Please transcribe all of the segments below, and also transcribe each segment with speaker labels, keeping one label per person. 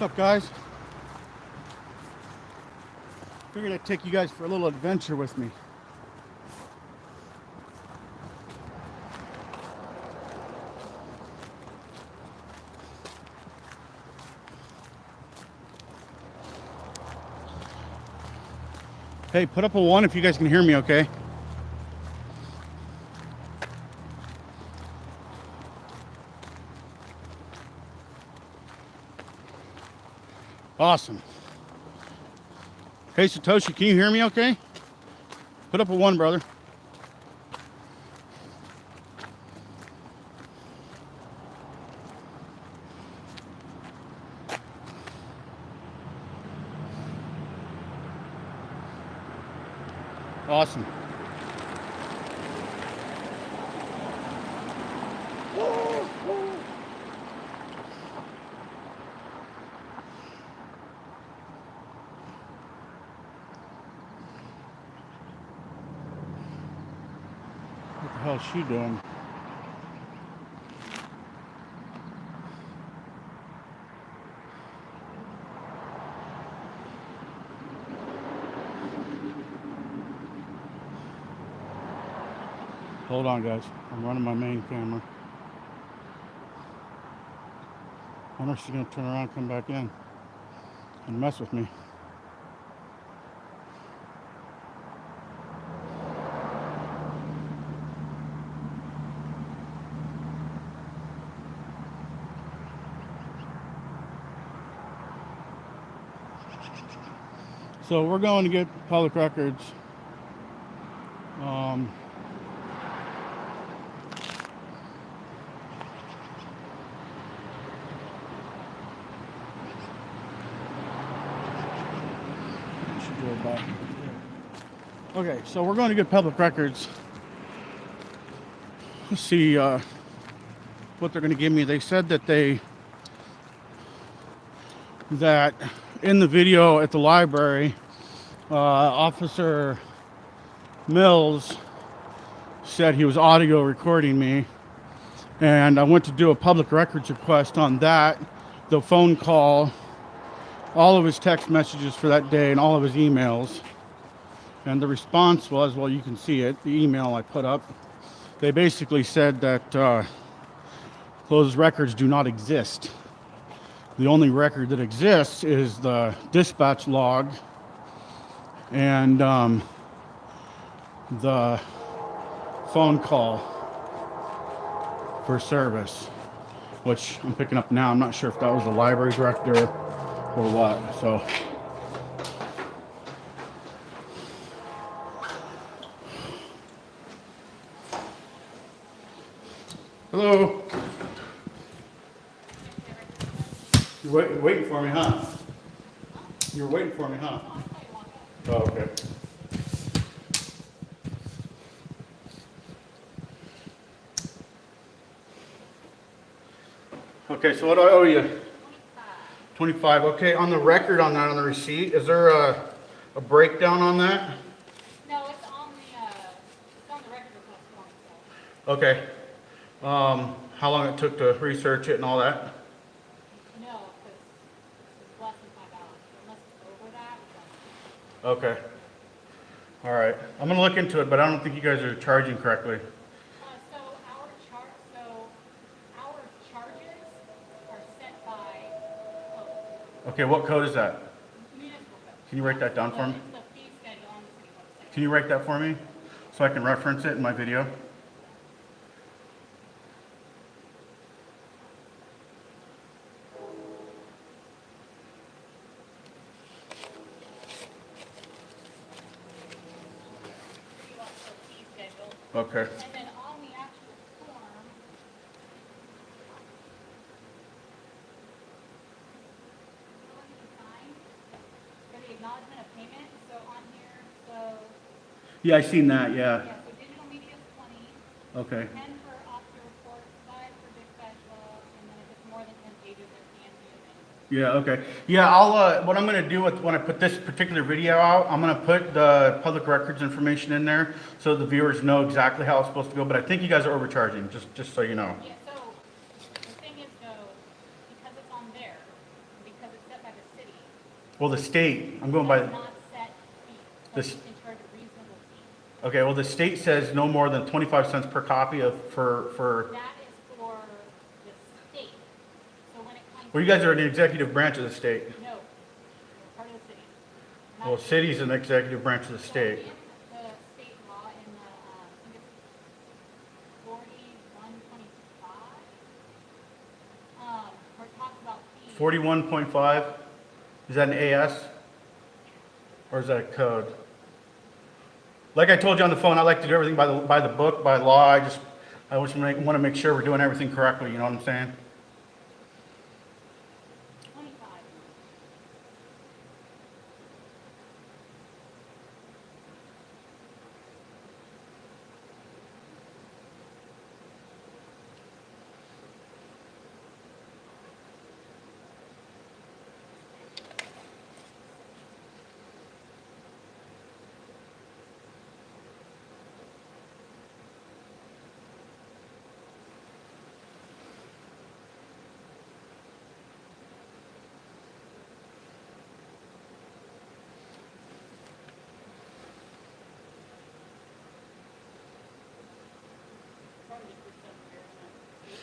Speaker 1: What's up, guys? Figured I'd take you guys for a little adventure with me. Hey, put up a 1 if you guys can hear me, okay? Awesome. Hey, Satoshi, can you hear me okay? Put up a 1, brother. Awesome. What the hell is she doing? Hold on, guys. I'm running my main camera. I wonder if she's gonna turn around and come back in and mess with me. So we're going to get public records. Okay, so we're going to get public records. Let's see what they're going to give me. They said that that in the video at the library, Officer Mills said he was audio recording me, and I went to do a public records request on that, the phone call, all of his text messages for that day, and all of his emails. And the response was, well, you can see it, the email I put up. They basically said that those records do not exist. The only record that exists is the dispatch log and the phone call for service, which I'm picking up now. I'm not sure if that was the library director or what. So hello. You're waiting for me, huh? You're waiting for me, huh? Oh, okay. Okay, so what do I owe you? 25. Okay, on the record on that, on the receipt, is there a breakdown on that?
Speaker 2: No, it's on the record request form. So.
Speaker 1: Okay. How long it took to research it and all that?
Speaker 2: No, because it's less than $5. Unless it's over that, then.
Speaker 1: Okay. All right. I'm gonna look into it, but I don't think you guys are charging correctly.
Speaker 2: So our charges are set by code.
Speaker 1: Okay, what code is that?
Speaker 2: Municipal code.
Speaker 1: Can you write that down for me?
Speaker 2: It's the fee schedule on the city website.
Speaker 1: Can you write that for me so I can reference it in my video?
Speaker 2: Fee schedule.
Speaker 1: Okay.
Speaker 2: And then on the actual form, for the acknowledgement of payment, so on here, so,
Speaker 1: Yeah, I seen that. Yeah.
Speaker 2: yeah, so digital media is 20,
Speaker 1: Okay.
Speaker 2: 10 for officer report, 5 for dispatch log, and then if it's more than 10 pages, it's the
Speaker 1: Yeah. Okay. Yeah. I'll. What I'm gonna do with when I put this particular video out, I'm gonna put the public records information in there so the viewers know exactly how it's supposed to go. But I think you guys are overcharging. Just so you know.
Speaker 2: Yeah, so the thing is though, because it's on there, because it's set
Speaker 1: Well, the state, I'm going by,
Speaker 2: Does not set fee, but
Speaker 1: This-
Speaker 2: you can charge a reasonable fee.
Speaker 1: okay, well, the state says no more than 25 cents per copy for,
Speaker 2: That is for the state. So when it comes.
Speaker 1: well, you guys are the executive branch of the state.
Speaker 2: No, you're part of the city. Not
Speaker 1: Well,
Speaker 2: a-
Speaker 1: city's an executive branch of the
Speaker 2: So
Speaker 1: state.
Speaker 2: in the state law in the, I think it's 4125, where it talks about fees.
Speaker 1: 41.5, is that an AS? Or is that a code? Like I told you on the phone, I like to do everything by the book, by law. I just want to make sure we're doing everything correctly, you know what I'm saying?
Speaker 2: 25.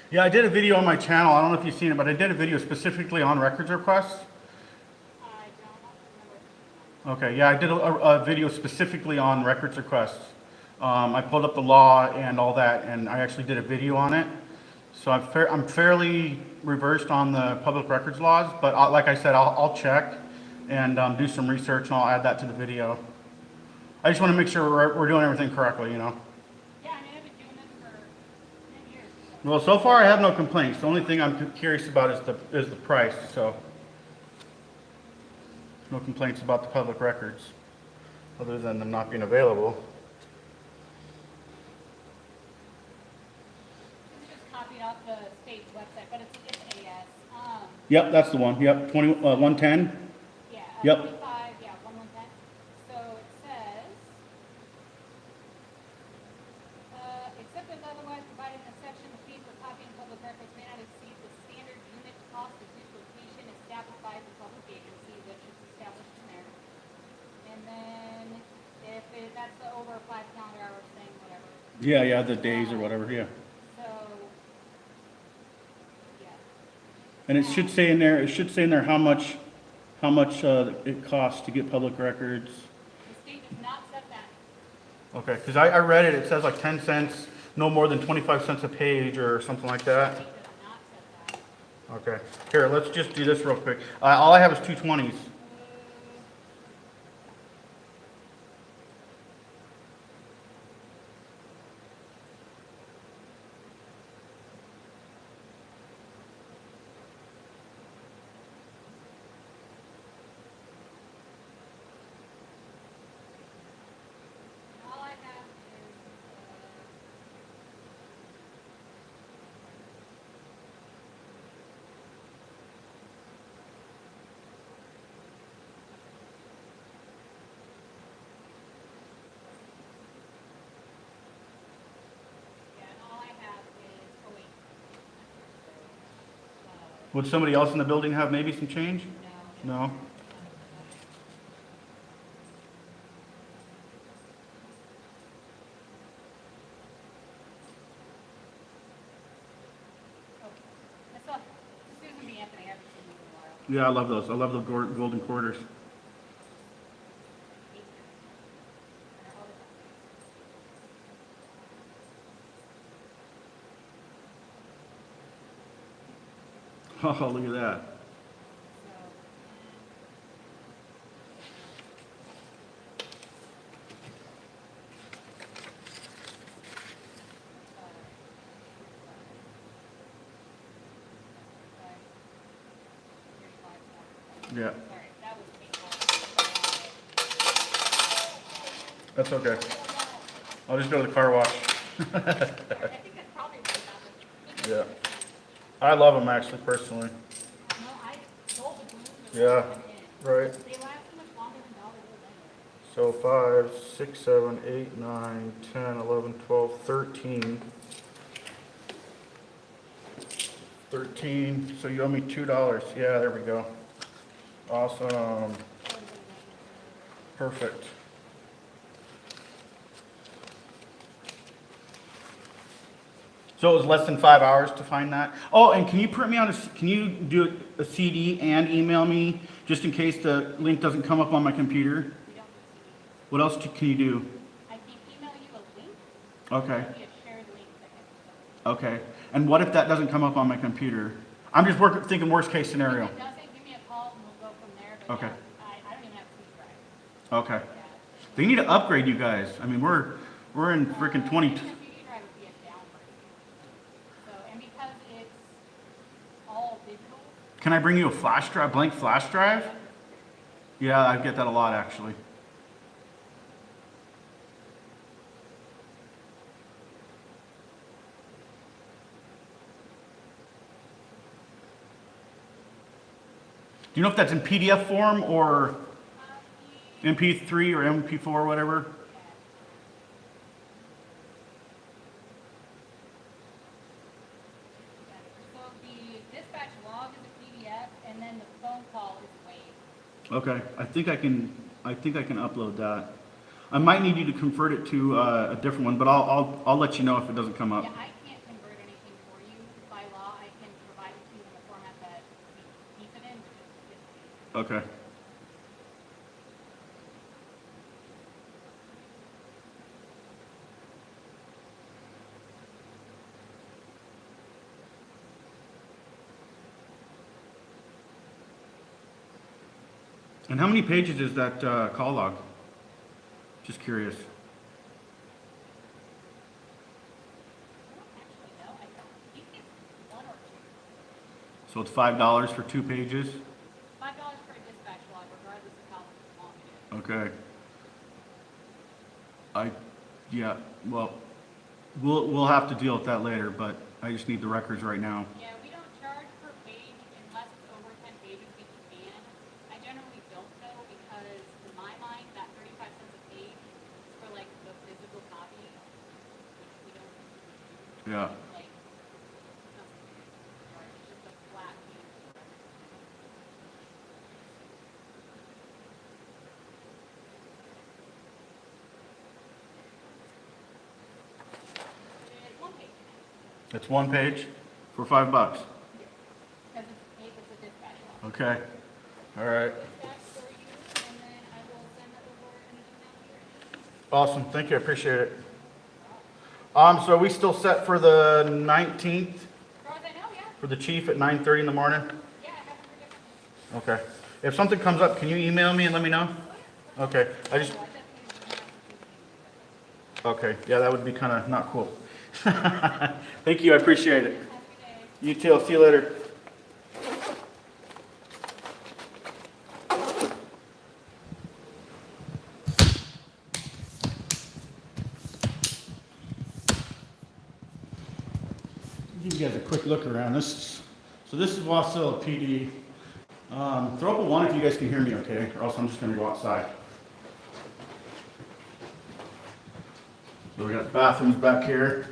Speaker 1: Yeah, I did a video on my channel. I don't know if you've seen it, but I did a video specifically on records requests.
Speaker 2: I don't remember.
Speaker 1: Okay, yeah, I did a video specifically on records requests. I pulled up the law and all that, and I actually did a video on it. So I'm fairly reversed on the public records laws, but like I said, I'll check and do some research, and I'll add that to the video. I just want to make sure we're doing everything correctly, you know.
Speaker 2: Yeah, I mean, I've been doing this for 10 years.
Speaker 1: Well, so far I have no complaints. The only thing I'm curious about is the price. So no complaints about the public records, other than them not being available.
Speaker 2: This is just copied off the state website, but it's AS.
Speaker 1: Yep, that's the one. Yep, 110.
Speaker 2: Yeah,
Speaker 1: Yep.
Speaker 2: 25, yeah, 1110. So it says, except as otherwise provided in the section, the fee for copying public records may not exceed the standard unit cost of duplication established by the public agency, which is established in there. And then that's the over 5 calendar hours thing, whatever.
Speaker 1: Yeah, the days or whatever. Yeah.
Speaker 2: So, yeah.
Speaker 1: And it should say in there. It should say in there how much it costs to get public records.
Speaker 2: The state does not set that.
Speaker 1: Okay, because I read it. It says like 10 cents, no more than 25 cents a page or something like
Speaker 2: The
Speaker 1: that.
Speaker 2: state does not set that.
Speaker 1: Okay. Here, let's just do this real quick. All I have is 220s.
Speaker 2: All I have is, yeah, and all I have is, oh wait.
Speaker 1: Would somebody else in the building have maybe some change?
Speaker 2: No.
Speaker 1: No?
Speaker 2: Okay. I saw Susan B. Anthony, I haven't seen these in a while.
Speaker 1: Yeah, I love those. I love the golden quarters.
Speaker 2: 8 years. And they're all the
Speaker 1: Oh, look at that. Yeah,
Speaker 2: Sorry, that was painful.
Speaker 1: that's okay. I'll just go to the car wash.
Speaker 2: I think that's probably what happened.
Speaker 1: Yeah. I love them actually, personally.
Speaker 2: No, I sold the balloons.
Speaker 1: Yeah, right.
Speaker 2: They last so much longer than dollar bills anyway.
Speaker 1: So 5, 6, 7, 8, 9, 10, 11, 12, 13. 13, so you owe me $2. Yeah, there we go. Awesome. Perfect. So it was less than 5 hours to find that? Oh, and can you print me on can you do a CD and email me just in case the link doesn't come up on my computer?
Speaker 2: We don't do
Speaker 1: What else can you do?
Speaker 2: I can email you a link.
Speaker 1: Okay.
Speaker 2: It'll be a shared link that can.
Speaker 1: Okay. And what if that doesn't come up on my computer? I'm just thinking worst case scenario.
Speaker 2: If it doesn't, give me a call and we'll go from there. But
Speaker 1: Okay.
Speaker 2: yeah, I don't even have a CD drive.
Speaker 1: Okay.
Speaker 2: Yeah.
Speaker 1: They need to upgrade you guys. I mean, we're in freaking 20.
Speaker 2: The CD drive would be a down version. So, and because it's all digital.
Speaker 1: Can I bring you a flash drive, blank flash drive? Yeah, I get that a lot actually. Do you know if that's in PDF form or MP3 or MP4 or whatever?
Speaker 2: So the dispatch log is a PDF, and then the phone call is waived.
Speaker 1: Okay, I think I can upload that. I might need you to convert it to a different one, but I'll let you know if it doesn't come up.
Speaker 2: Yeah, I can't convert anything for you by law. I can provide it to you in the format that we keep it in. But it's
Speaker 1: Okay. And how many pages is that call log? Just curious.
Speaker 2: I don't actually know. I think it's one or two.
Speaker 1: So it's $5 for 2 pages?
Speaker 2: $5 for a dispatch log, regardless of how long it is.
Speaker 1: Okay. Yeah, well, we'll have to deal with that later, but I just need the records right now.
Speaker 2: Yeah, we don't charge per page unless it's over 10 pages. We can. I generally don't though, because in my mind, that 35 cents a page is for like the physical copy, which we don't do.
Speaker 1: Yeah.
Speaker 2: Like, it's just a flat fee. It's one page.
Speaker 1: It's 1 page for $5.
Speaker 2: Because it's a dispatch log.
Speaker 1: Okay. All right.
Speaker 2: That's for you, and then I will send that over an email here.
Speaker 1: Awesome. Thank you. I appreciate it. So are we still set for the 19th
Speaker 2: As far as I know, yeah.
Speaker 1: for the chief at 9:30 in the morning?
Speaker 2: Yeah, I haven't heard of it.
Speaker 1: Okay. If something comes up, can you email me and let me know? Okay. I just. Okay. Yeah, that would be kind of not cool. Thank you. I appreciate it.
Speaker 2: Have a good day.
Speaker 1: You too. I'll see you later. Give you guys a quick look around. This is Wasilla PD. Throw up a 1 if you guys can hear me okay, or else I'm just going to go outside. So we got bathrooms back here.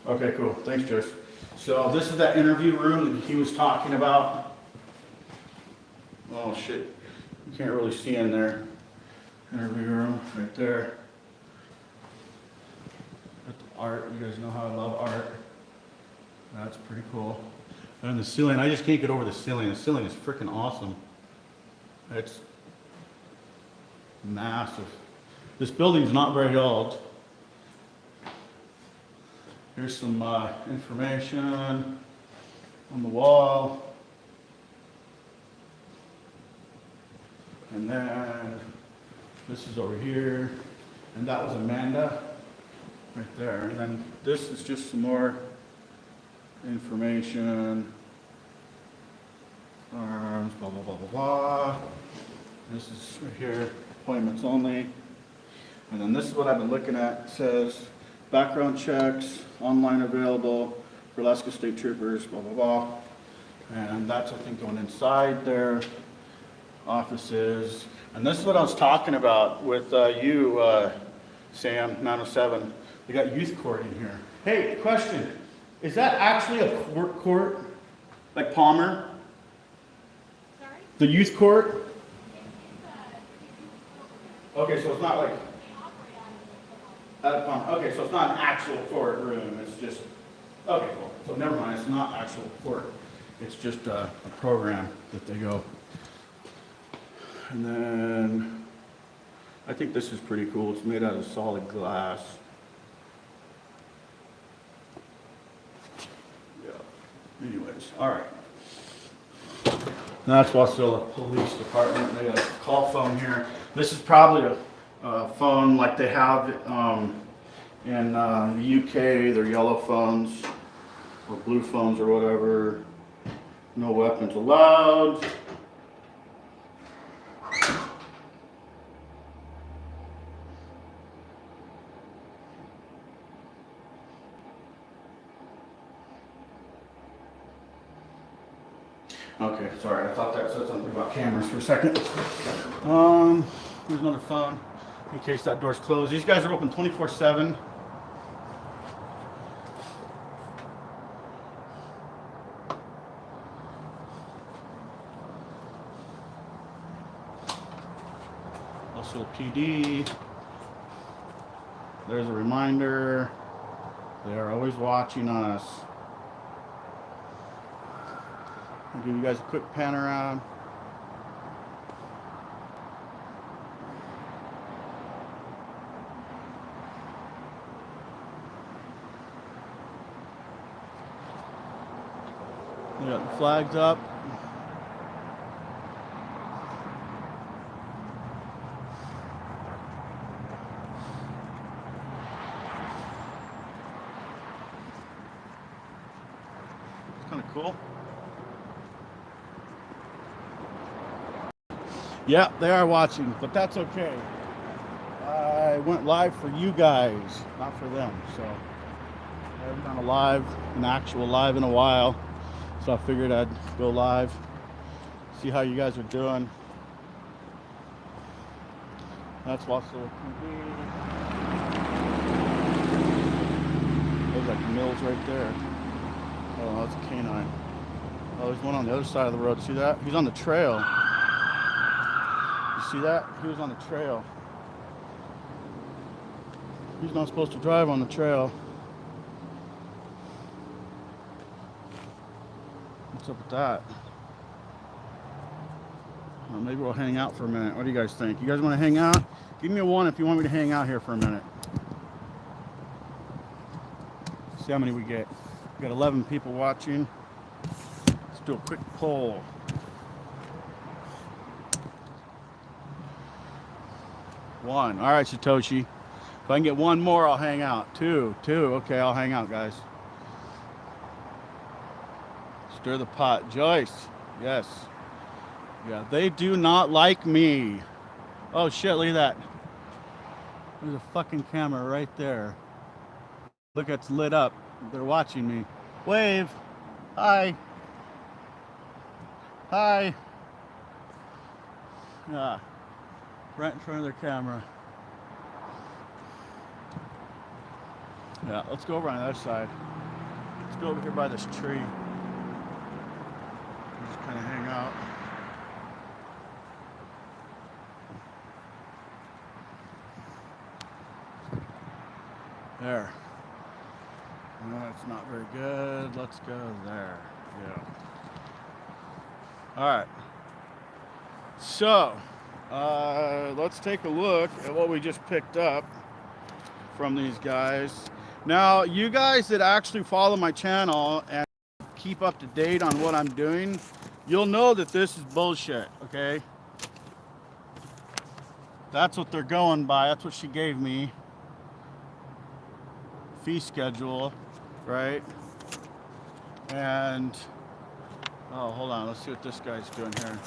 Speaker 1: Okay, cool. Thanks, Joyce. So this is that interview room that he was talking about. Oh shit, you can't really see in there. Interview room right there. Got the art. You guys know how I love art. That's pretty cool. And the ceiling, I just can't get over the ceiling. The ceiling is freaking awesome. It's massive. This building's not very old. Here's some information on the wall. And then this is over here. And that was Amanda right there. And then this is just some more information. Arms, blah, blah, blah, blah, blah. This is right here, appointments only. And then this is what I've been looking at. It says background checks, online available for Alaska State Troopers, blah, blah, blah. And that's, I think, going inside their offices. And this is what I was talking about with you, Sam, 907. We got youth court in here. Hey, question. Is that actually a court, like Palmer? The youth court? Okay, so it's not like, okay, so it's not an actual courtroom, it's just, okay, cool. So never mind, it's not actual court. It's just a program that they go. And then, I think this is pretty cool. It's made out of solid glass. Yeah. Anyways, all right. That's Wasilla Police Department. They got a call phone here. This is probably a phone like they have in the UK. They're yellow phones or blue phones or whatever. No weapons allowed. Okay, sorry, I thought that said something about cameras for a second. Here's another phone in case that door's closed. These guys are open 24/7. Also PD. There's a reminder. They are always watching us. I'll give you guys a quick pan around. We got the flags up. It's kind of cool. Yeah, they are watching, but that's okay. I went live for you guys, not for them. So I haven't done an actual live in a while. So I figured I'd go live, see how you guys are doing. That's Wasilla TV. There's like Mills right there. Oh, that's a canine. Oh, there's one on the other side of the road. See that? He's on the trail. You see that? He was on the trail. He's not supposed to drive on the trail. What's up with that? Well, maybe we'll hang out for a minute. What do you guys think? You guys want to hang out? Give me a 1 if you want me to hang out here for a minute. See how many we get. We got 11 people watching. Let's do a quick poll. One. All right, Satoshi. If I can get one more, I'll hang out. Two. Okay, I'll hang out, guys. Stir the pot. Joyce. Yes. Yeah, they do not like me. Oh, shit, look at that. There's a fucking camera right there. Look, it's lit up. They're watching me. Wave. Hi. Hi. Yeah. Right in front of their camera. Yeah, let's go over on the other side. Let's go over here by this tree. Just kind of hang out. There. No, that's not very good. Let's go there. Yeah. All right. So, let's take a look at what we just picked up from these guys. Now, you guys that actually follow my channel and keep up to date on what I'm doing, you'll know that this is bullshit, okay? That's what they're going by. That's what she gave me. Fee schedule, right? And, oh, hold on. Let's see what this guy's doing here.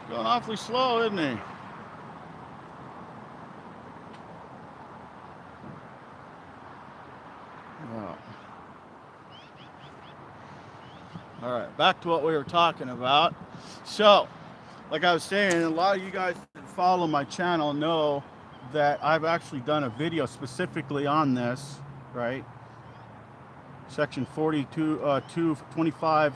Speaker 1: Going awfully slow, isn't he? Oh. All right, back to what we were talking about. So, like I was saying, a lot of you guys that follow my channel know that I've actually done a video specifically on this, right? Section 42, 225,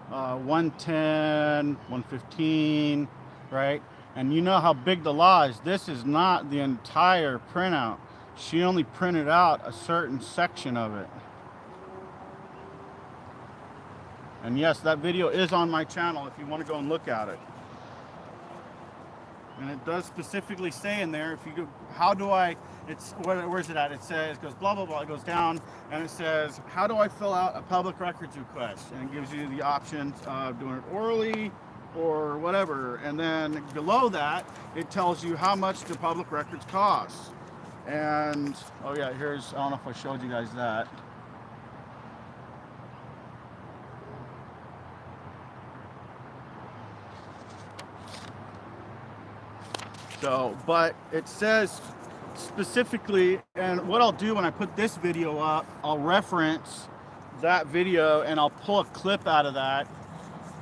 Speaker 1: 110, 115, right? And you know how big the law is. This is not the entire printout. She only printed out a certain section of it. And yes, that video is on my channel if you want to go and look at it. And it does specifically say in there, if you go, how do I, it's, where's it at? It says, it goes blah, blah, blah. It goes down and it says, how do I fill out a public records request? And it gives you the options of doing it orally or whatever. And then below that, it tells you how much the public records cost. And, oh yeah, here's, I don't know if I showed you guys that. So, but it says specifically, and what I'll do when I put this video up, I'll reference that video and I'll pull a clip out of that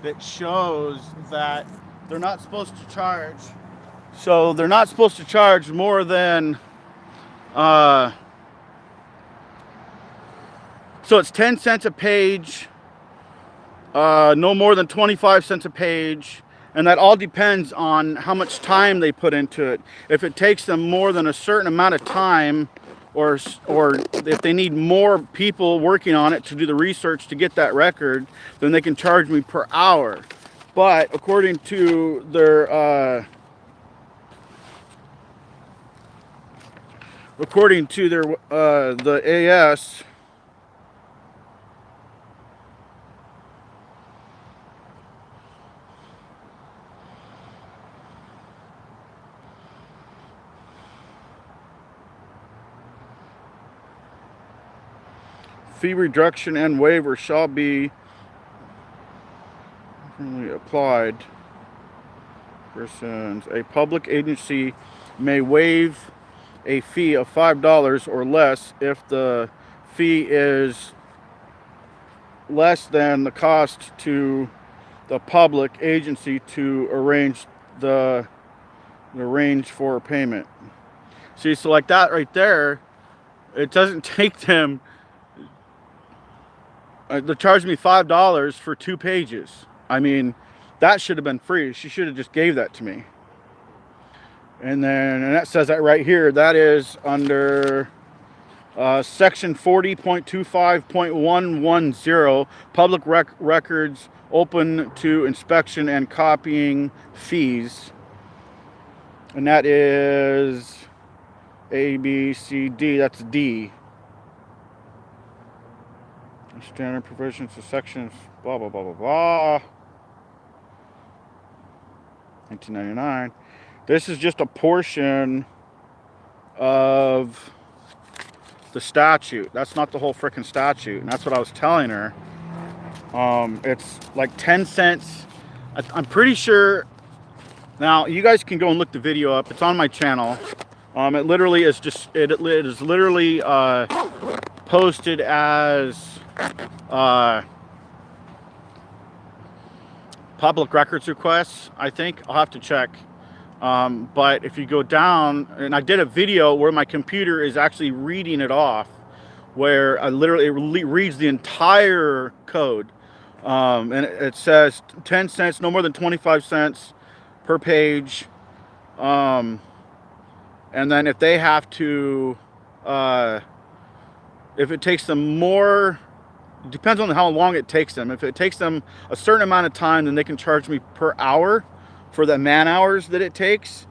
Speaker 1: that shows that they're not supposed to charge. So they're not supposed to charge more than, so it's 10 cents a page, no more than 25 cents a page. And that all depends on how much time they put into it. If it takes them more than a certain amount of time, or if they need more people working on it to do the research to get that record, then they can charge me per hour. But according to their the AS, fee reduction and waiver shall be applied. Persons, a public agency may waive a fee of $5 or less if the fee is less than the cost to the public agency to arrange the range for payment. See, so like that right there, it doesn't take them. They charged me $5 for 2 pages. I mean, that should have been free. She should have just gave that to me. And that says that right here. That is under section 40.25.110, public records open to inspection and copying fees. And that is A, B, C, D. That's D. Standard provisions of sections, blah, blah, blah, blah, blah. 1999. This is just a portion of the statute. That's not the whole frickin' statute. And that's what I was telling her. It's like 10 cents. I'm pretty sure. Now, you guys can go and look the video up. It's on my channel. It literally is just, it is literally posted as public records requests, I think. I'll have to check. But if you go down, and I did a video where my computer is actually reading it off, where I literally, it reads the entire code. And it says 10 cents, no more than 25 cents per page. And then if they have to, if it takes them more, it depends on how long it takes them. If it takes them a certain amount of time, then they can charge me per hour for the man hours that it takes.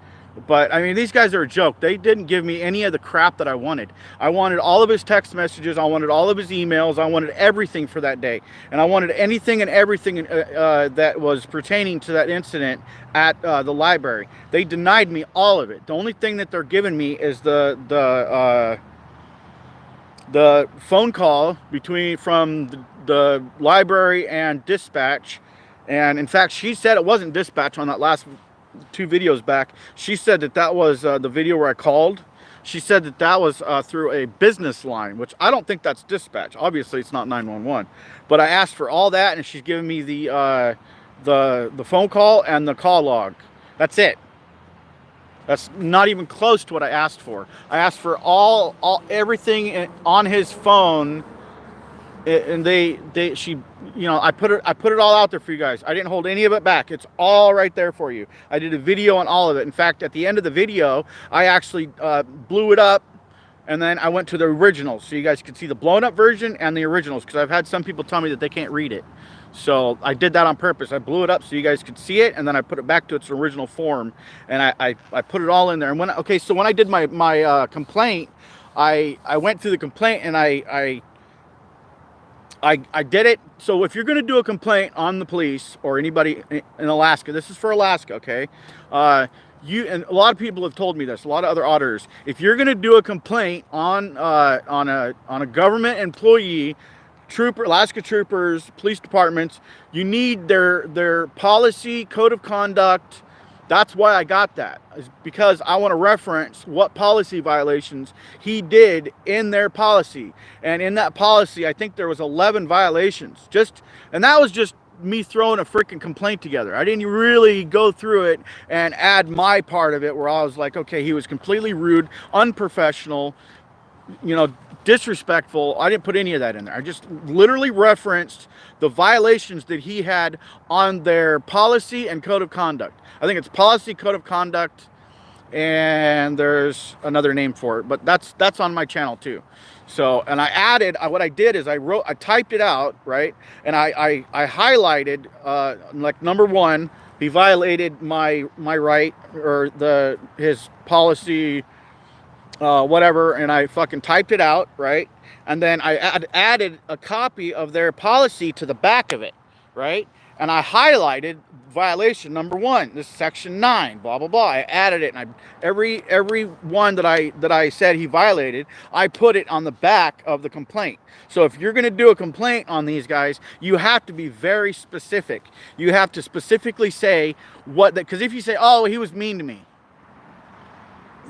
Speaker 1: But I mean, these guys are a joke. They didn't give me any of the crap that I wanted. I wanted all of his text messages. I wanted all of his emails. I wanted everything for that day. And I wanted anything and everything that was pertaining to that incident at the library. They denied me all of it. The only thing that they're giving me is the phone call from the library and dispatch. And in fact, she said it wasn't dispatch on that last 2 videos back. She said that was the video where I called. She said that was through a business line, which I don't think that's dispatch. Obviously, it's not 911. But I asked for all that, and she's giving me the the phone call and the call log. That's it. That's not even close to what I asked for. I asked for everything on his phone, and I put it all out there for you guys. I didn't hold any of it back. It's all right there for you. I did a video on all of it. In fact, at the end of the video, I actually blew it up, and then I went to the originals so you guys could see the blown up version and the originals, because I've had some people tell me that they can't read it. So I did that on purpose. I blew it up so you guys could see it, and then I put it back to its original form, and I put it all in there. And when I did my complaint, I went through the complaint, and I did it. So if you're going to do a complaint on the police or anybody in Alaska, this is for Alaska, okay? And a lot of people have told me this, a lot of other auditors. If you're going to do a complaint on a government employee, Alaska troopers, police departments, you need their policy, code of conduct. That's why I got that, is because I want to reference what policy violations he did in their policy. And in that policy, I think there was 11 violations. And that was just me throwing a freaking complaint together. I didn't really go through it and add my part of it, where I was like, okay, he was completely rude, unprofessional, disrespectful. I didn't put any of that in there. I just literally referenced the violations that he had on their policy and code of conduct. I think it's policy, code of conduct, and there's another name for it, but that's on my channel too. So, and I added, what I did is I typed it out, right? And I highlighted, like number 1, he violated my right, or his policy, whatever, and I fucking typed it out, right? And then I added a copy of their policy to the back of it, right? And I highlighted violation number 1, this is section 9, blah blah blah. I added it, and every one that I said he violated, I put it on the back of the complaint. So if you're going to do a complaint on these guys, you have to be very specific. You have to specifically say because if you say, oh, he was mean to me,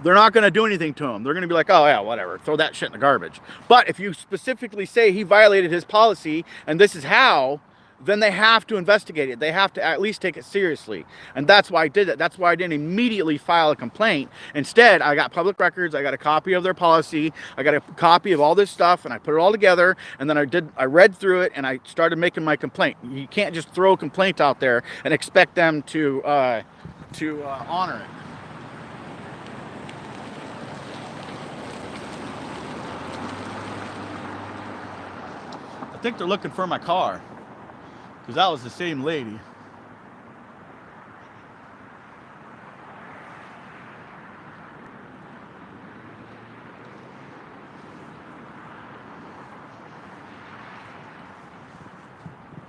Speaker 1: they're not going to do anything to him. They're going to be like, oh yeah, whatever, throw that shit in the garbage. But if you specifically say he violated his policy and this is how, then they have to investigate it. They have to at least take it seriously. And that's why I did it. That's why I didn't immediately file a complaint. Instead, I got public records. I got a copy of their policy. I got a copy of all this stuff, and I put it all together. And then I read through it, and I started making my complaint. You can't just throw a complaint out there and expect them to honor it. I think they're looking for my car, because that was the same lady.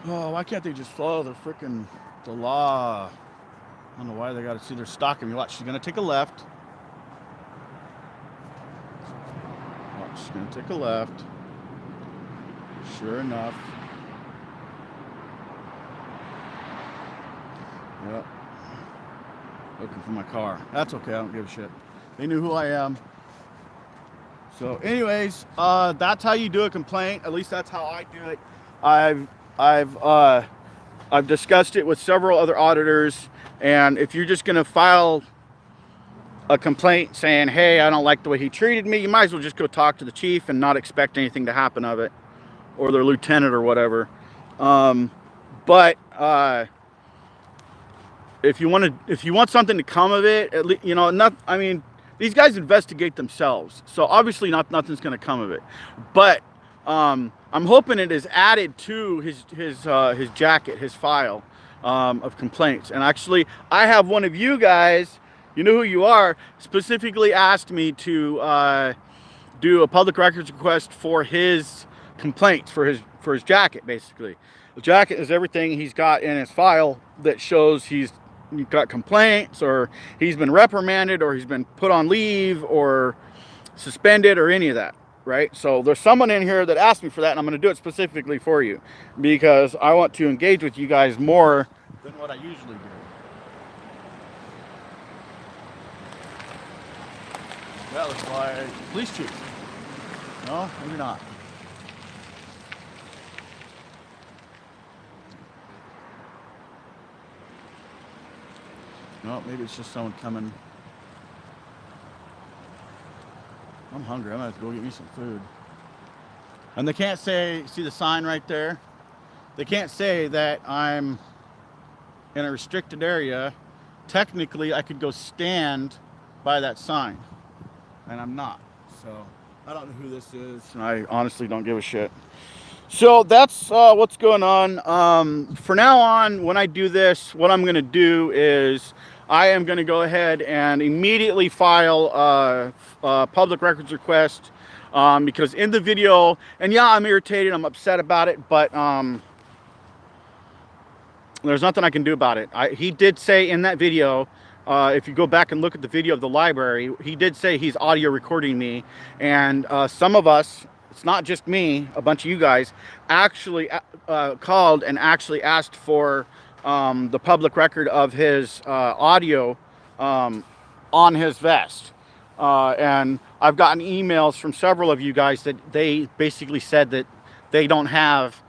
Speaker 1: Oh, why can't they just follow the law? I don't know why they got to see they're stalking me. Watch, she's going to take a left. Watch, she's going to take a left. Sure enough. Yep. Looking for my car. That's okay, I don't give a shit. They knew who I am. So anyways, that's how you do a complaint. At least that's how I do it. I've discussed it with several other auditors, and if you're just gonna file a complaint saying, hey, I don't like the way he treated me, you might as well just go talk to the chief and not expect anything to happen of it, or their lieutenant or whatever. But if you want something to come of it, at least, I mean, these guys investigate themselves, so obviously nothing's going to come of it. But I'm hoping it is added to his jacket, his file of complaints. And actually, I have one of you guys, you know who you are, specifically asked me to do a public records request for his complaints, for his jacket. Basically, the jacket is everything he's got in his file that shows he's got complaints, or he's been reprimanded, or he's been put on leave, or suspended, or any of that, right? So there's someone in here that asked me for that, and I'm going to do it specifically for you, because I want to engage with you guys more than what I usually do. That looks like police chief. No, maybe not. No, maybe it's just someone coming. I'm hungry. I'm gonna have to go get me some food. And they can't say, see the sign right there? They can't say that I'm in a restricted area. Technically, I could go stand by that sign, and I'm not. So I don't know who this is, and I honestly don't give a shit. So that's what's going on. For now on, when I do this, what I'm going to do is I am going to go ahead and immediately file a public records request, because in the video, and yeah, I'm irritated, I'm upset about it, but there's nothing I can do about it. He did say in that video, if you go back and look at the video of the library, he did say he's audio recording me, and some of us, it's not just me, a bunch of you guys actually called and actually asked for the public record of his audio on his vest. And I've gotten emails from several of you guys that they basically said that they don't have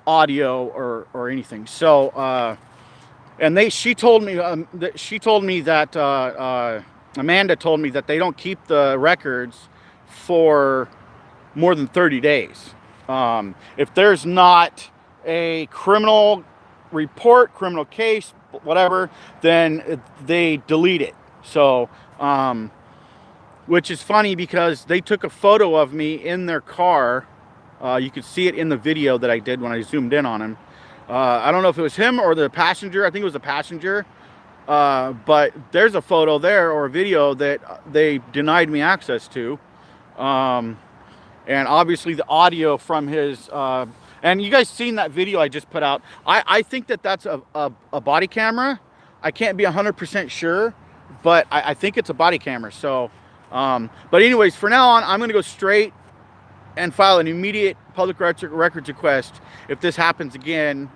Speaker 1: audio or anything. So and she told me that Amanda told me that they don't keep the records for more than 30 days. If there's not a criminal report, criminal case, whatever, then they delete it. So which is funny because they took a photo of me in their car. You could see it in the video that I did when I zoomed in on him. I don't know if it was him or the passenger. I think it was the passenger. But there's a photo there or a video that they denied me access to. And obviously the audio from his... and you guys seen that video I just put out. I think that that's a body camera. I can't be 100% sure, but I think it's a body camera. So, but anyways, for now on, I'm going to go straight and file an immediate public records request. If this happens again,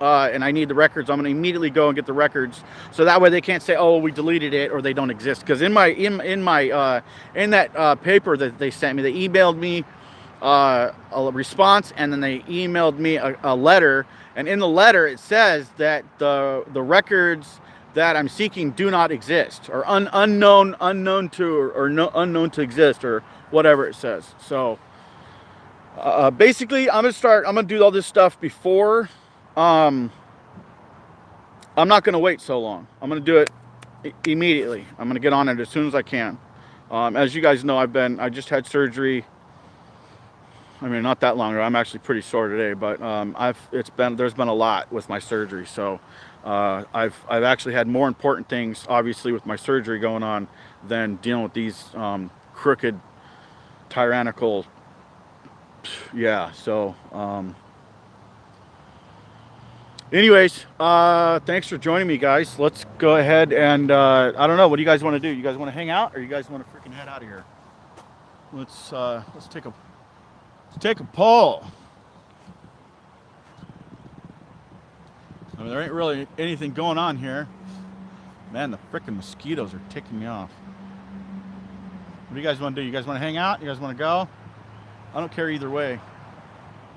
Speaker 1: and I need the records, I'm going to immediately go and get the records, so that way they can't say, "Oh, we deleted it," or they don't exist. Because in that paper that they sent me, they emailed me a response, and then they emailed me a letter. And in the letter, it says that the records that I'm seeking do not exist, or unknown to exist, or whatever it says. So. Basically, I'm gonna do all this stuff before. I'm not gonna wait so long. I'm gonna do it immediately. I'm gonna get on it as soon as I can. As you guys know, I just had surgery. I mean, not that long ago. I'm actually pretty sore today, but there's been a lot with my surgery. So I've actually had more important things, obviously, with my surgery going on than dealing with these crooked, tyrannical. Yeah, so anyways, thanks for joining me, guys. Let's go ahead and I don't know, what do you guys want to do? You guys want to hang out, or you guys want to freaking head out of here? Let's take a poll. I mean, there ain't really anything going on here. Man, the freaking mosquitoes are ticking me off. What do you guys want to do? You guys want to hang out? You guys want to go? I don't care either way.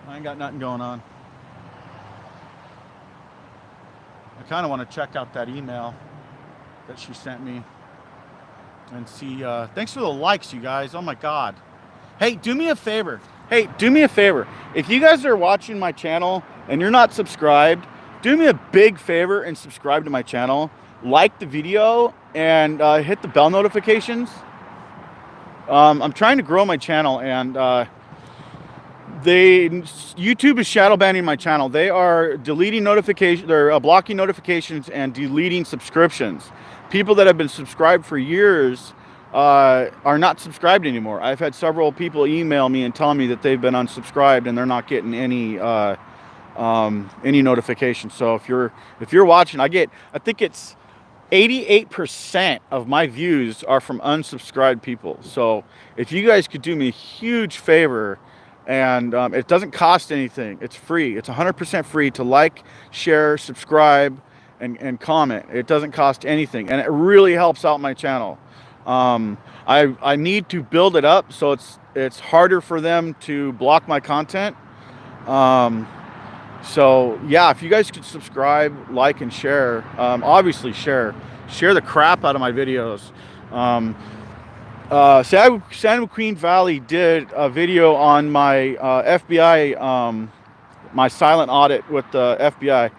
Speaker 1: I ain't got nothing going on. I kind of want to check out that email that she sent me and see. Thanks for the likes, you guys. Oh my God. Hey, do me a favor. If you guys are watching my channel and you're not subscribed, do me a big favor and subscribe to my channel. Like the video and hit the bell notifications. I'm trying to grow my channel, and YouTube is shadow banning my channel. They are deleting notifications, they're blocking notifications and deleting subscriptions. People that have been subscribed for years are not subscribed anymore. I've had several people email me and tell me that they've been unsubscribed and they're not getting any notifications. So if you're watching, I think it's 88% of my views are from unsubscribed people. So if you guys could do me a huge favor, and it doesn't cost anything, it's free, it's 100% free to like, share, subscribe, and comment. It doesn't cost anything, and it really helps out my channel. I need to build it up so it's harder for them to block my content. So yeah, if you guys could subscribe, like, and share, obviously share the crap out of my videos. San Joaquin Valley did a video on my FBI, my silent audit with the FBI.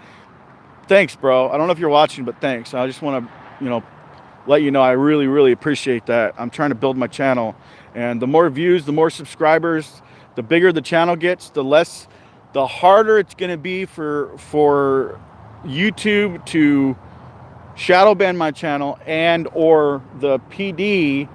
Speaker 1: Thanks, bro. I don't know if you're watching, but thanks. I just want to, let you know I really, really appreciate that. I'm trying to build my channel, and the more views, the more subscribers, the bigger the channel gets, the harder it's going to be for YouTube to shadow ban my channel and or the PD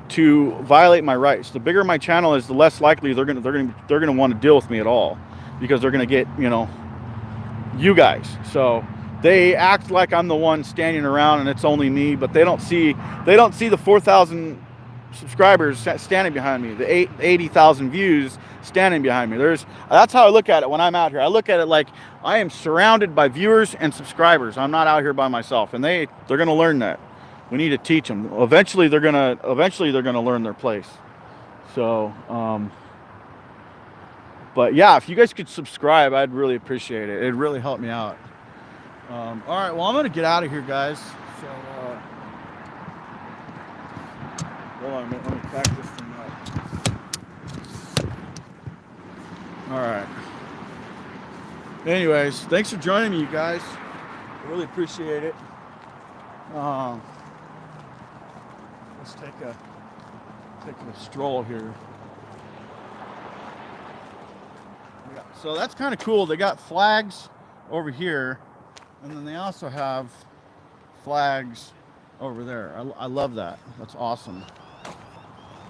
Speaker 1: to violate my rights. The bigger my channel is, the less likely they're gonna want to deal with me at all, because they're gonna get, you guys. So they act like I'm the one standing around and it's only me, but they don't see the 4,000 subscribers standing behind me, the 80,000 views standing behind me. That's how I look at it when I'm out here. I look at it like I am surrounded by viewers and subscribers. I'm not out here by myself, and they're gonna learn that. We need to teach them. Eventually they're gonna learn their place. So but yeah, if you guys could subscribe, I'd really appreciate it. It'd really help me out. All right, well, I'm gonna get out of here, guys. So hold on a minute, let me pack this thing up. All right. Anyways, thanks for joining me, you guys. I really appreciate it. Let's take a stroll here. Yeah, so that's kind of cool. They got flags over here, and then they also have flags over there. I love that. That's awesome.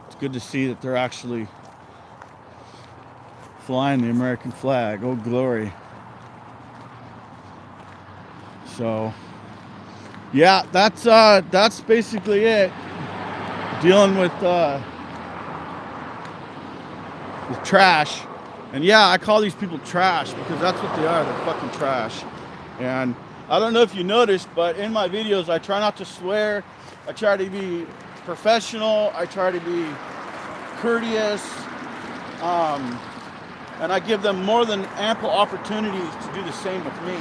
Speaker 1: It's good to see that they're actually flying the American flag. Oh, glory. So yeah, that's basically it. Dealing with trash. And yeah, I call these people trash because that's what they are. They're fucking trash. And I don't know if you noticed, but in my videos I try not to swear. I try to be professional. I try to be courteous. And I give them more than ample opportunities to do the same with me.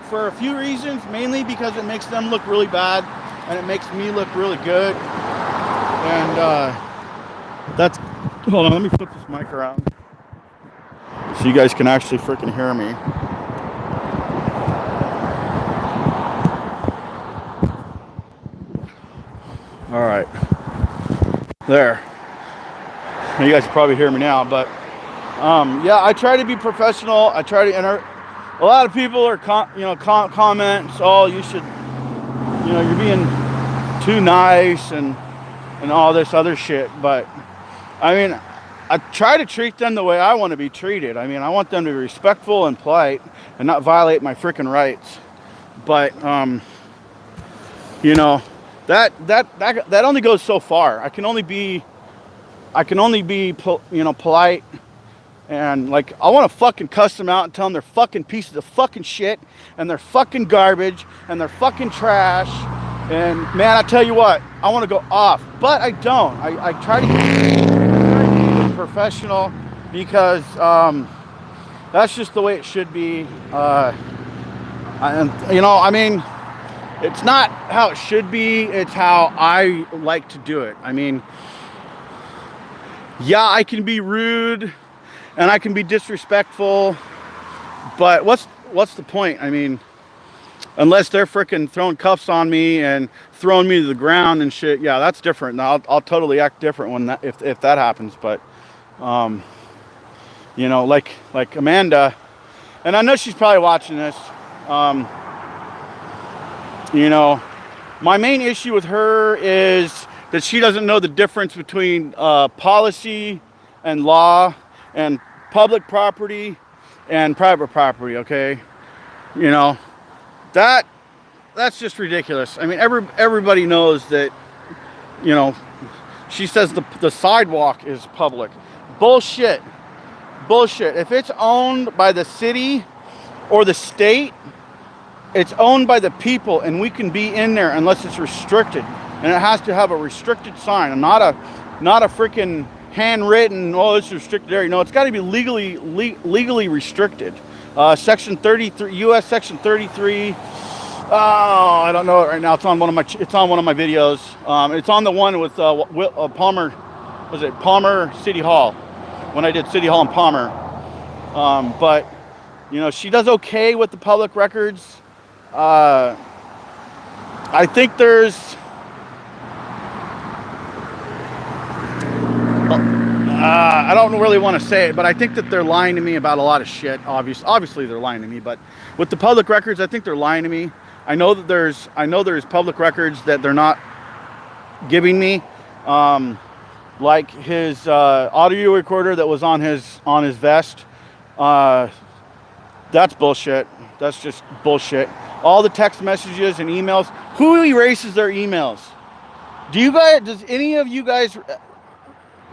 Speaker 1: For a few reasons, mainly because it makes them look really bad and it makes me look really good. And that's, hold on, let me flip this mic around so you guys can actually freaking hear me. All right, there. You guys can probably hear me now, but yeah, I try to be professional. I try to enter. A lot of people are comments, oh, you should, you're being too nice and all this other shit. But I mean, I try to treat them the way I want to be treated. I mean, I want them to be respectful and polite and not violate my freaking rights. But that only goes so far. I can only be polite. And like, I want to fucking cuss them out and tell them they're fucking pieces of fucking shit and they're fucking garbage and they're fucking trash. And man, I tell you what, I want to go off, but I don't. I try to be professional because that's just the way it should be. I mean, it's not how it should be. It's how I like to do it. I mean, yeah, I can be rude. And I can be disrespectful, but what's the point? I mean, unless they're freaking throwing cuffs on me and throwing me to the ground and shit, yeah, that's different. Now I'll totally act different when if that happens. But like Amanda, and I know she's probably watching this. My main issue with her is that she doesn't know the difference between policy and law and public property and private property. Okay, that's just ridiculous. I mean, everybody knows that. She says the sidewalk is public. Bullshit. If it's owned by the city or the state, it's owned by the people, and we can be in there unless it's restricted, and it has to have a restricted sign, and not a freaking handwritten, oh, it's restricted area. No, it's got to be legally restricted. Section 33, U.S. Section 33. Oh, I don't know it right now. It's on one of my videos. It's on the one with Palmer. Was it Palmer City Hall? When I did City Hall in Palmer. But you know, she does okay with the public records. I think there's. I don't really want to say it, but I think that they're lying to me about a lot of shit. Obviously they're lying to me, but with the public records, I think they're lying to me. I know there's public records that they're not giving me, like his audio recorder that was on his vest. That's bullshit. That's just bullshit. All the text messages and emails. Who erases their emails? Does any of you guys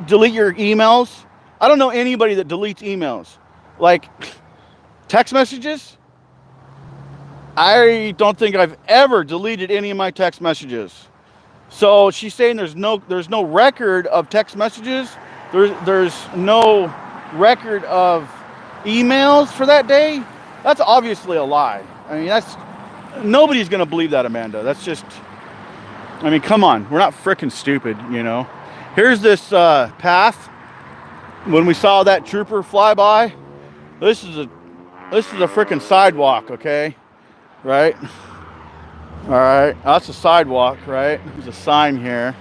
Speaker 1: delete your emails? I don't know anybody that deletes emails. Like text messages, I don't think I've ever deleted any of my text messages. So she's saying there's no record of text messages. There's no record of emails for that day. That's obviously a lie. I mean, nobody's gonna believe that, Amanda. That's just, I mean, come on, we're not freaking stupid, you know. Here's this path. When we saw that trooper fly by, this is a freaking sidewalk, okay? Right? All right, that's a sidewalk, right? There's a sign here,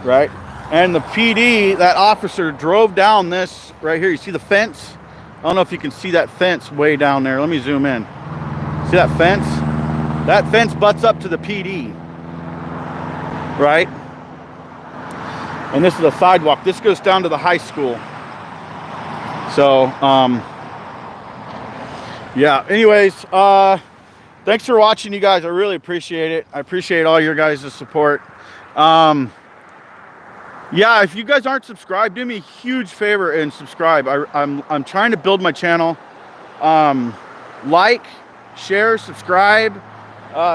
Speaker 1: right? And the PD, that officer, drove down this right here. You see the fence? I don't know if you can see that fence way down there. Let me zoom in. See that fence? That fence butts up to the PD, right? And this is a sidewalk. This goes down to the high school. So, yeah. Anyways, thanks for watching, you guys. I really appreciate it. I appreciate all your guys' support. Yeah, if you guys aren't subscribed, do me a huge favor and subscribe. I'm trying to build my channel. Like, share, subscribe,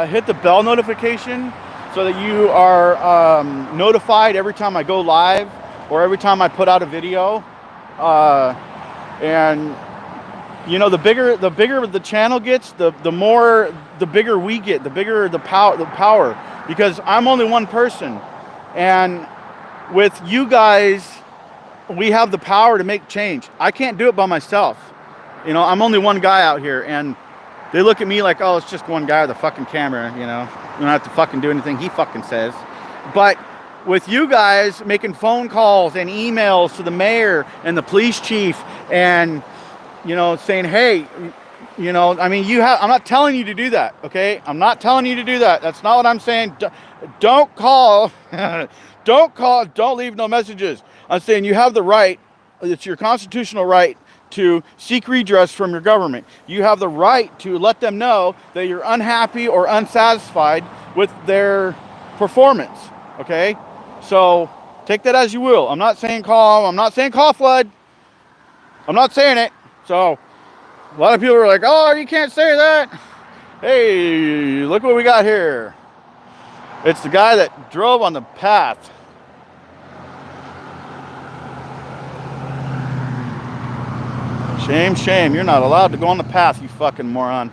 Speaker 1: hit the bell notification so that you are notified every time I go live or every time I put out a video. And you know, the bigger the channel gets, the bigger we get, the bigger the power, because I'm only one person, and with you guys, we have the power to make change. I can't do it by myself. You know, I'm only one guy out here, and they look at me like, oh, it's just one guy with a fucking camera, you know. You don't have to fucking do anything he fucking says. But with you guys making phone calls and emails to the mayor and the police chief and, you know, saying, hey, you know, I mean, I'm not telling you to do that, okay? I'm not telling you to do that. That's not what I'm saying. Don't call. Don't leave no messages. I'm saying you have the right, it's your constitutional right to seek redress from your government. You have the right to let them know that you're unhappy or unsatisfied with their performance, okay? So take that as you will. I'm not saying call. I'm not saying call flood. I'm not saying it. So a lot of people are like, oh, you can't say that. Hey, look what we got here. It's the guy that drove on the path. Shame, shame. You're not allowed to go on the path, you fucking moron.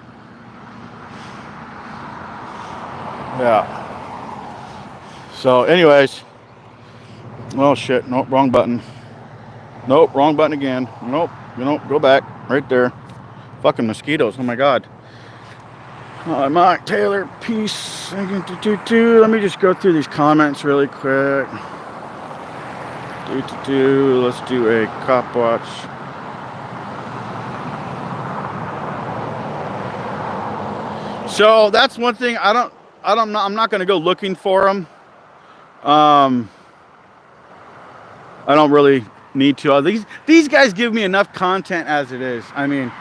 Speaker 1: Yeah. So anyways. Oh shit, nope, wrong button. Nope, wrong button again. Nope, go back. Right there. Fucking mosquitoes, oh my god. Mark Taylor, peace. Let me just go through these comments really quick. Let's do a cop watch. So that's one thing. I'm not going to go looking for them. I don't really need to. These guys give me enough content as it is. I mean,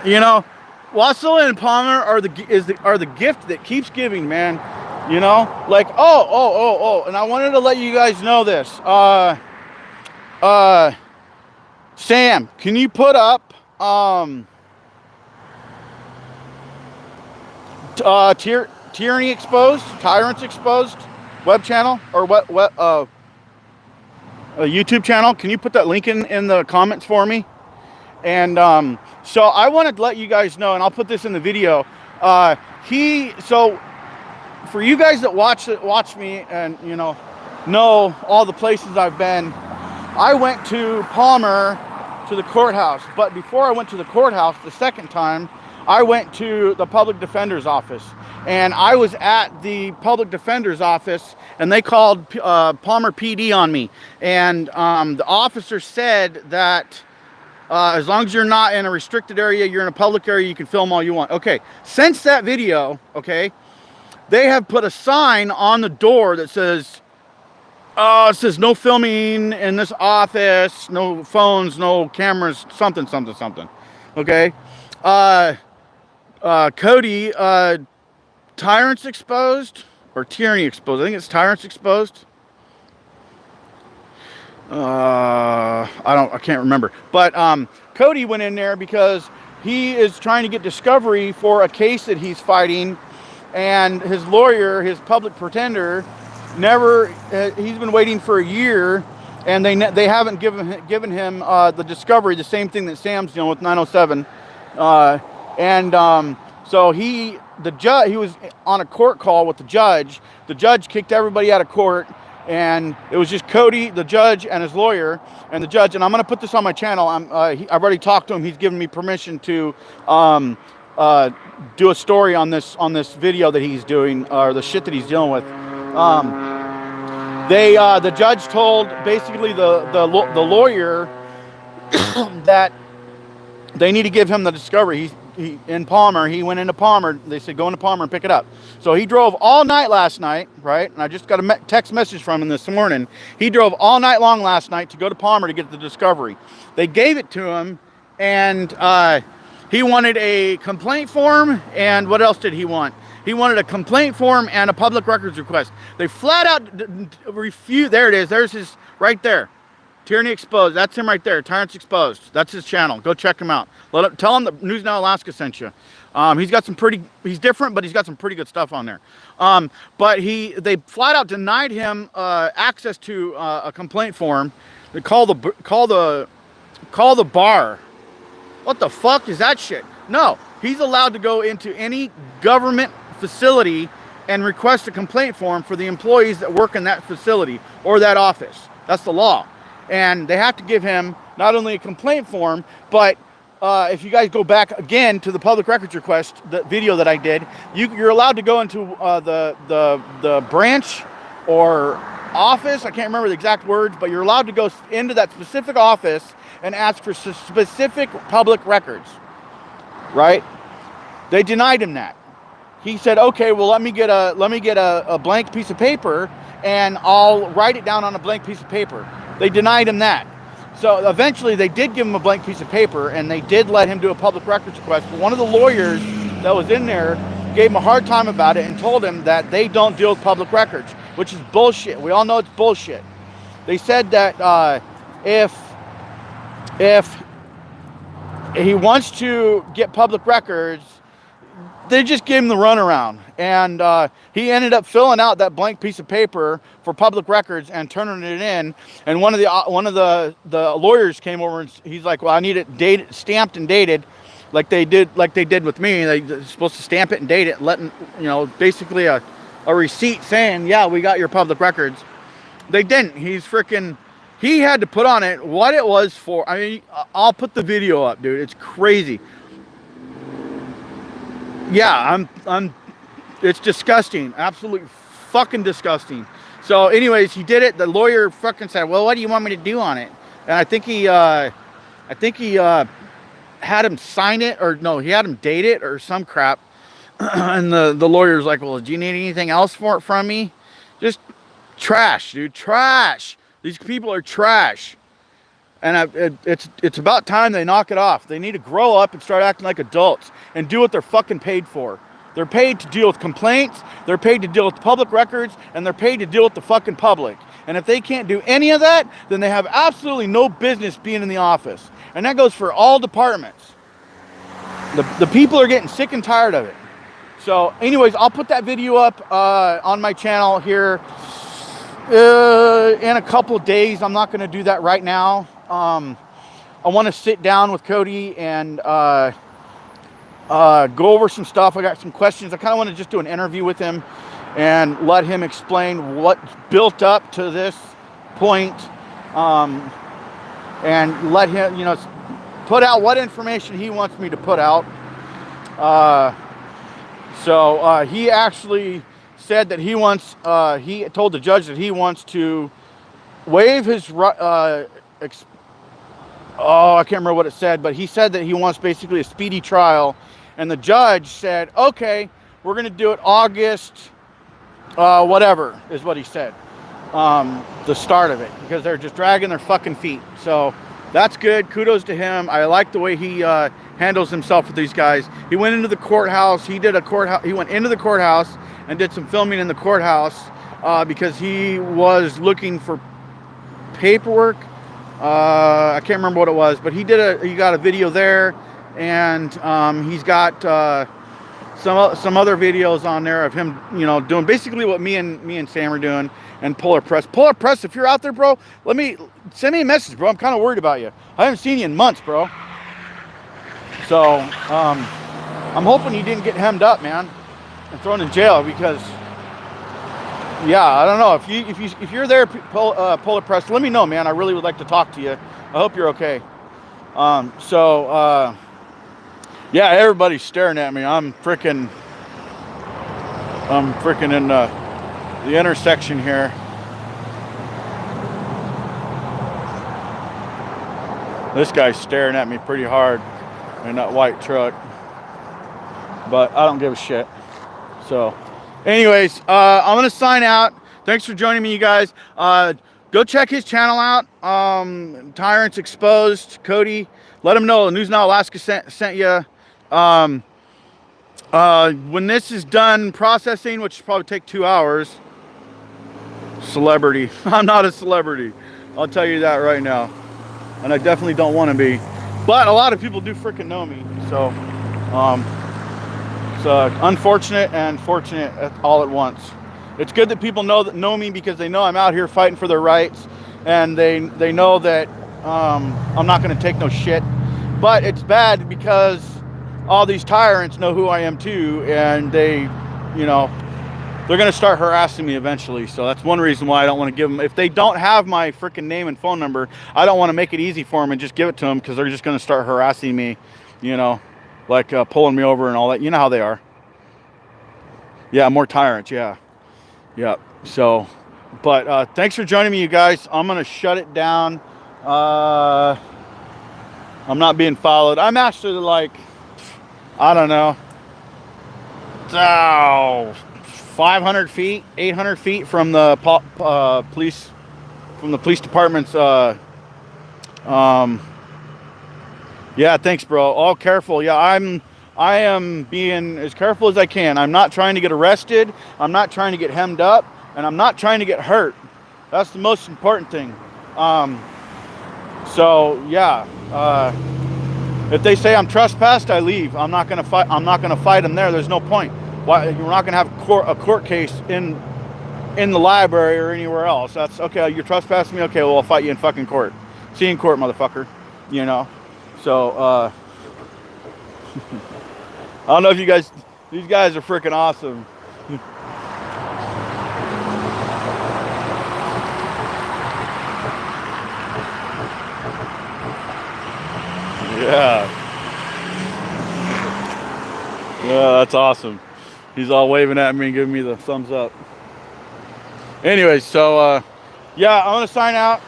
Speaker 1: you know, Wasilla and Palmer are the gift that keeps giving, man. You know, like and I wanted to let you guys know this. Sam, can you put up Tyranny Exposed, Tyrants Exposed web channel, or what YouTube channel. Can you put that link in the comments for me? And so I wanted to let you guys know, and I'll put this in the video. So for you guys that watch me and know all the places I've been, I went to Palmer to the courthouse. But before I went to the courthouse the second time, I went to the public defender's office. And I was at the public defender's office, and they called Palmer PD on me. And the officer said that as long as you're not in a restricted area, you're in a public area, you can film all you want. Okay, since that video, okay, they have put a sign on the door that says, it says no filming in this office, no phones, no cameras, something, something, something. Okay, Cody, tyrants exposed or tyranny exposed. I think it's tyrants exposed. I can't remember. But Cody went in there because he is trying to get discovery for a case that he's fighting, and his lawyer, his public pretender, he's been waiting for a year, and they haven't given him the discovery, the same thing that Sam's dealing with, 907. So he was on a court call with the judge. The judge kicked everybody out of court, and it was just Cody, the judge, and his lawyer, and the judge. And I'm going to put this on my channel. I've already talked to him. He's given me permission to do a story on this video that he's doing, or the shit that he's dealing with. The judge told basically the lawyer that they need to give him the discovery. He in Palmer, he went into Palmer. They said, go into Palmer and pick it up. So he drove all night last night, right? And I just got a text message from him this morning. He drove all night long last night to go to Palmer to get the discovery. They gave it to him, and he wanted a complaint form, and what else did he want? He wanted a complaint form and a public records request. They flat out refused. There it is. There's his, right there. Tyranny Exposed. That's him right there. Tyrants Exposed. That's his channel. Go check him out. Tell him that NewsNow Alaska sent you. He's different, but he's got some pretty good stuff on there. But they flat out denied him access to a complaint form. They call the bar. What the fuck is that shit? No, he's allowed to go into any government facility and request a complaint form for the employees that work in that facility or that office. That's the law. And they have to give him not only a complaint form, but if you guys go back again to the public records request, the video that I did, you're allowed to go into the branch or office. I can't remember the exact words, but you're allowed to go into that specific office and ask for specific public records, right? They denied him that. He said, okay, well, let me get a blank piece of paper, and I'll write it down on a blank piece of paper. They denied him that. So eventually they did give him a blank piece of paper, and they did let him do a public records request. But one of the lawyers that was in there gave him a hard time about it and told him that they don't deal with public records, which is bullshit. We all know it's bullshit. They said that if he wants to get public records, they just gave him the runaround, and he ended up filling out that blank piece of paper for public records and turning it in. And one of the lawyers came over, and he's like, "Well, I need it dated, stamped and dated, like they did with me. They're supposed to stamp it and date it, letting basically a receipt saying, yeah, we got your public records." They didn't. He had to put on it what it was for. I mean, I'll put the video up, dude. It's crazy. Yeah, it's disgusting. Absolutely fucking disgusting. So anyways, he did it. The lawyer fucking said, well, what do you want me to do on it? And I think he had him sign it, or no, he had him date it or some crap. And the lawyer's like, well, do you need anything else from me? Just trash, dude, trash. These people are trash. And it's about time they knock it off. They need to grow up and start acting like adults and do what they're fucking paid for. They're paid to deal with complaints, they're paid to deal with public records, and they're paid to deal with the fucking public. And if they can't do any of that, then they have absolutely no business being in the office. And that goes for all departments. The people are getting sick and tired of it. So anyways, I'll put that video up on my channel here. In a couple days. I'm not going to do that right now. I want to sit down with Cody and go over some stuff. I got some questions. I kind of want to just do an interview with him and let him explain what built up to this point, and let him, put out what information he wants me to put out. So he actually said that he wants, he told the judge that he wants to waive his, I can't remember what it said, but he said that he wants basically a speedy trial. And the judge said, okay, we're going to do it August, whatever is what he said. The start of it, because they're just dragging their fucking feet. So that's good. Kudos to him. I like the way he handles himself with these guys. He went into the courthouse. He went into the courthouse and did some filming in the courthouse because he was looking for paperwork. I can't remember what it was, but he got a video there, and he's got some other videos on there of him, doing basically what me and Sam are doing. And Polar Press. Polar Press, if you're out there, bro, send me a message, bro. I'm kind of worried about you. I haven't seen you in months, bro. So, I'm hoping you didn't get hemmed up, man, and thrown in jail, because, yeah, I don't know. If you're there, Polar Press, let me know, man. I really would like to talk to you. I hope you're okay. Yeah, everybody's staring at me. I'm freaking in the intersection here. This guy's staring at me pretty hard in that white truck, but I don't give a shit. So anyways, I'm gonna sign out. Thanks for joining me, you guys. Go check his channel out. Tyrants Exposed, Cody. Let him know NewsNow Alaska sent you. When this is done processing, which will probably take 2 hours. Celebrity. I'm not a celebrity. I'll tell you that right now. And I definitely don't want to be. But a lot of people do freaking know me. So, it's unfortunate and fortunate all at once. It's good that people know me, because they know I'm out here fighting for their rights. And they know that I'm not going to take no shit. But it's bad because all these tyrants know who I am too. And they, they're going to start harassing me eventually. So that's one reason why I don't want to give them. If they don't have my freaking name and phone number, I don't want to make it easy for them and just give it to them, because they're just going to start harassing me, like pulling me over and all that. You know how they are. Yeah, more tyrants. Yeah. So, but thanks for joining me, you guys. I'm going to shut it down. I'm not being followed. I'm actually like, I don't know. 500 feet, 800 feet from the police department's. Yeah, thanks, bro. All careful. Yeah, I am being as careful as I can. I'm not trying to get arrested. I'm not trying to get hemmed up, and I'm not trying to get hurt. That's the most important thing. So yeah, if they say I'm trespassed, I leave. I'm not gonna fight. I'm not gonna fight them there. There's no point. Why? You're not gonna have a court case in the library or anywhere else. That's okay. You're trespassing me. Okay, well, I'll fight you in fucking court. See you in court, motherfucker. So I don't know if these guys are freaking awesome. Yeah, that's awesome. He's all waving at me and giving me the thumbs up. Anyways, so yeah, I'm gonna sign out.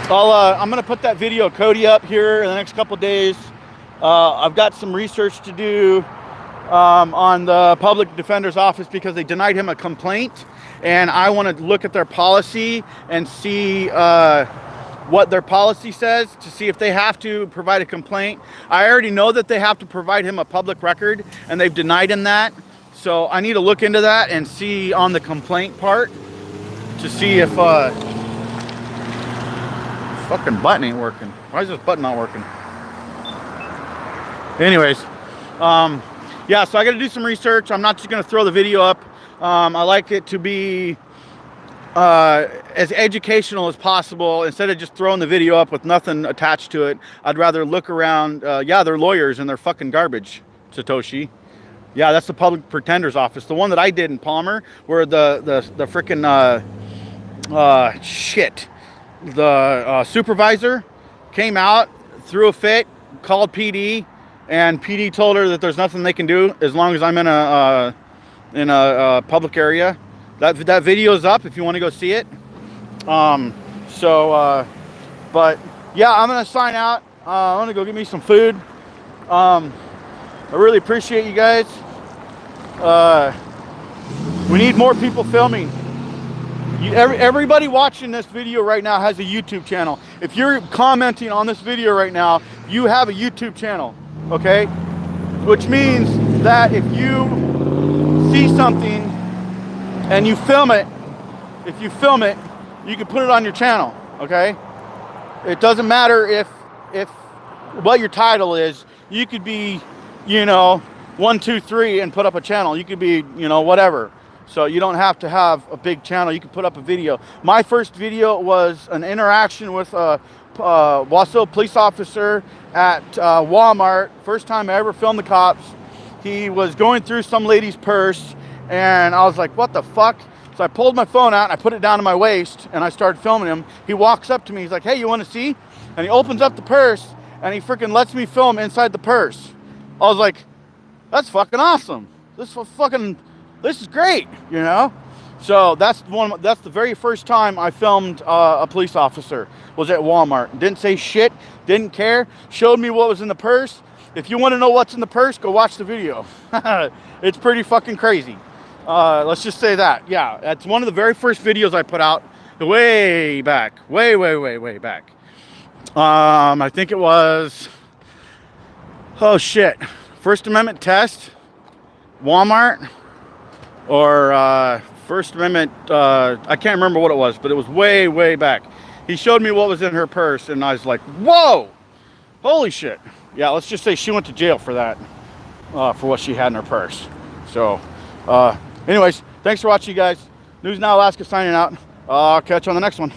Speaker 1: I'm gonna put that video of Cody up here in the next couple days. I've got some research to do on the public defender's office, because they denied him a complaint, and I want to look at their policy and see what their policy says, to see if they have to provide a complaint. I already know that they have to provide him a public record, and they've denied him that. So I need to look into that and see on the complaint part to see if fucking button ain't working. Why is this button not working? Anyways, yeah, so I got to do some research. I'm not just going to throw the video up. I like it to be as educational as possible. Instead of just throwing the video up with nothing attached to it, I'd rather look around. Yeah, they're lawyers and they're fucking garbage, Satoshi. Yeah, that's the public pretender's office. The one that I did in Palmer, where the freaking shit, the supervisor came out, threw a fit, called PD, and PD told her that there's nothing they can do as long as I'm in a public area. That video's up if you want to go see it. But yeah, I'm gonna sign out. I'm gonna go get me some food. I really appreciate you guys. We need more people filming. Everybody watching this video right now has a YouTube channel. If you're commenting on this video right now, you have a YouTube channel, okay? Which means that if you see something and you film it, if you film it, you can put it on your channel, okay? It doesn't matter if what your title is. You could be, 1, 2, 3 and put up a channel. You could be, whatever. So you don't have to have a big channel. You can put up a video. My first video was an interaction with a Wasilla police officer at Walmart. First time I ever filmed the cops. He was going through some lady's purse, and I was like, what the fuck? So I pulled my phone out and I put it down to my waist and I started filming him. He walks up to me. He's like, hey, you want to see? And he opens up the purse and he freaking lets me film inside the purse. I was like, that's fucking awesome. This is great, So that's the very first time I filmed a police officer was at Walmart. Didn't say shit, didn't care, showed me what was in the purse. If you want to know what's in the purse, go watch the video. It's pretty fucking crazy. Let's just say that. Yeah, that's one of the very first videos I put out way back. Way back. I think it was, oh shit, First Amendment test, Walmart, or First Amendment, I can't remember what it was, but it was way back. He showed me what was in her purse, and I was like, whoa, holy shit. Yeah, let's just say she went to jail for that, for what she had in her purse. So, anyways, thanks for watching, you guys. NewsNow Alaska signing out. I'll catch you on the next one.